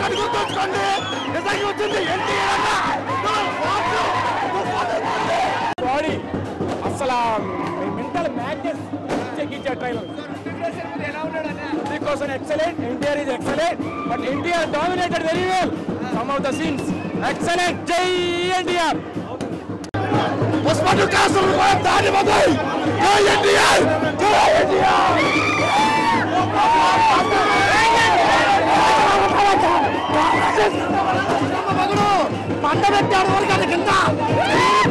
ఒకటి గుర్తుంచుకోండి, నిజంగా వచ్చింది ఎన్టీఆర్ బాడీ అసలు మెంటల్ మ్యాడ్నెస్ చెక్కించారు trailer. because an excellent, NTR is excellent, but NTR dominated very well some of the scenes. Excellent, Jai NTR. Hospital Castle was Dani Madai. Jai NTR, Jai NTR. పండబెట్టాడు ఊరికది కింద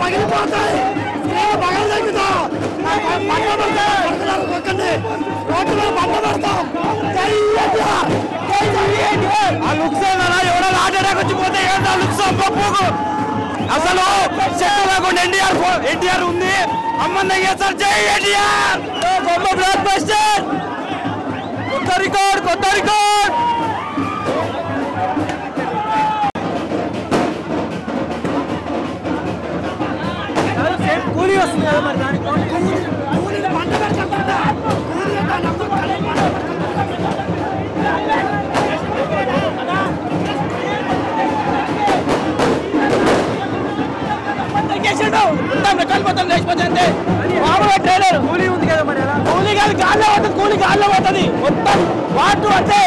పగిలిపోతాయి, పగలదగ్గుతా పండబెట్టాలి road పండబెడతాం. ఆ looks ఎవడో ఆటడానికి వచ్చిపోతే ఏంటో looks గొప్పకు అసలు చెప్పకుండా ఎన్టీఆర్ ఉంది అమ్మందం చేస్తారు. జై ఎన్టీఆర్, గొప్ప బ్లాక్ బస్టర్, కొత్త రికార్డ్, కొత్త రికార్డ్. కూలీ వస్తుంది కదా మరి దానికి పంట పెడతా మొత్తం లేచిపోతుంది. ట్రైలర్ కూలీ ఉంది కదా మరి కూలీ కాదు గాల్లో పోతుంది, కూలీ గాల్లో పోతుంది మొత్తం వాటు అంటే